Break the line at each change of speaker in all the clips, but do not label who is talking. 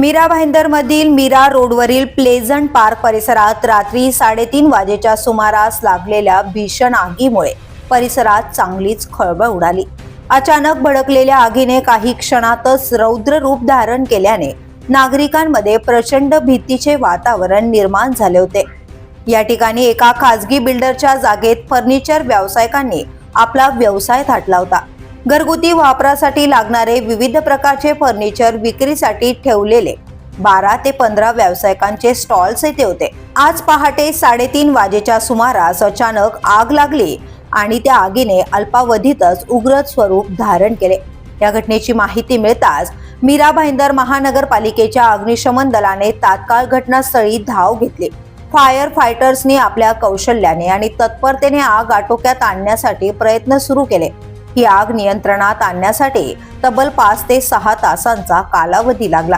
मीरा भाईंदरमधील मीरा रोडवरील pleasant park परिसरात रात्री 3:30 वाजेच्या सुमारास लागलेल्या भीषण आगीमुळे परिसरात चांगलीच खळबळ उडाली। अचानक भडकलेल्या आगीने काही क्षणातच रौद्र रूप धारण केल्याने नागरिकांमध्ये प्रचंड भीतीचे वातावरण निर्माण झाले होते। या ठिकाणी एका खासगी बिल्डरच्या जागेत फर्निचर व्यावसायिकांनी आपला व्यवसाय थाटला होता। घरगुती वापरासाठी लागणारे विविध प्रकारचे फर्निचर विक्रीसाठी ठेवलेले 12 ते 15 व्यावसायिकांचे स्टॉल्स येथे होते। आज पहाटे 3:30 वाजेच्या सुमारास अचानक आग लागली आणि त्या आगीने अल्पावधीतच उग्र स्वरूप धारण केले। या घटनेची माहिती मिळताच मीरा भाईंदर महानगरपालिकेच्या अग्निशमन दलाने तात्काळ घटनास्थळी धाव घेतली। फायर फायटर्सनी आपल्या कौशल्याने आणि तत्परतेने आग आटोक्यात आणण्यासाठी प्रयत्न सुरू केले। ही आग नियंत्रणात आणण्यासाठी तब्बल 5 ते 6 तासांचा कालावधी लागला।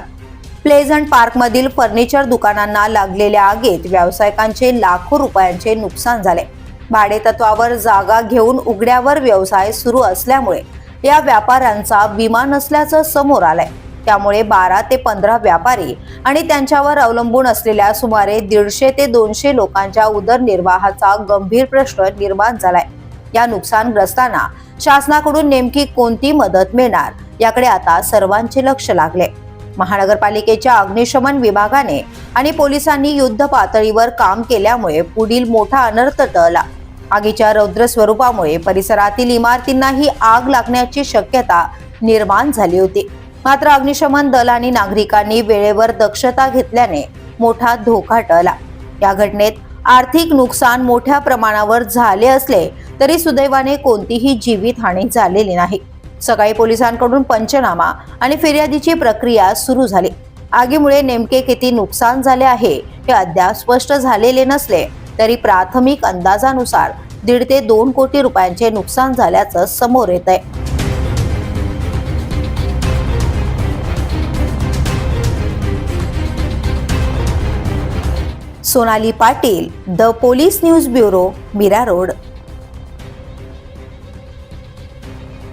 प्लेझंट पार्कमधील फर्निचर दुकानांना लागलेल्या आगीत व्यावसायिकांचे लाखो रुपयांचे नुकसान झाले। भाडेतत्वावर जागा घेऊन उघड्यावर व्यवसाय सुरू असल्यामुळे या व्यापाऱ्यांचा विमा नसल्याचं समोर आलंय। त्यामुळे 12 ते 15 व्यापारी आणि त्यांच्यावर अवलंबून असलेल्या सुमारे 150 ते 200 लोकांच्या उदरनिर्वाहाचा गंभीर प्रश्न निर्माण झालाय। या नुकसानग्रस्तांना शासनाकडून नेमकी कोणती मदत मिळणार याकडे आता सर्वांचे लक्ष लागले। महानगरपालिकेच्या अग्निशमन विभागाने आणि पोलिसांनी युद्ध पातळीवर काम केल्यामुळे पुढील मोठा अनर्थ टळला। आगीच्या रौद्र स्वरूपामुळे परिसरातील इमारतींनाही आग लागण्याची शक्यता निर्माण झाली होती। मात्र अग्निशमन दल आणि नागरिकांनी वेळेवर दक्षता घेतल्याने मोठा धोका टळला। या घटनेत आर्थिक नुकसान मोठ्या प्रमाणावर झाले असले तरी सुदैवाने कोणतीही जीवितहानी झालेली नाही। सकाळी पोलिसांकडून पंचनामा आणि फिर्यादीची प्रक्रिया सुरू झाली। आगीमुळे नेमके किती नुकसान झाले आहे हे अद्याप स्पष्ट झालेले नसले तरी प्राथमिक अंदाजानुसार 1.5 ते 2 कोटी रुपयांचे नुकसान झाल्याचं समोर येतंय। Sonali Patil, the police news bureau, Mira road.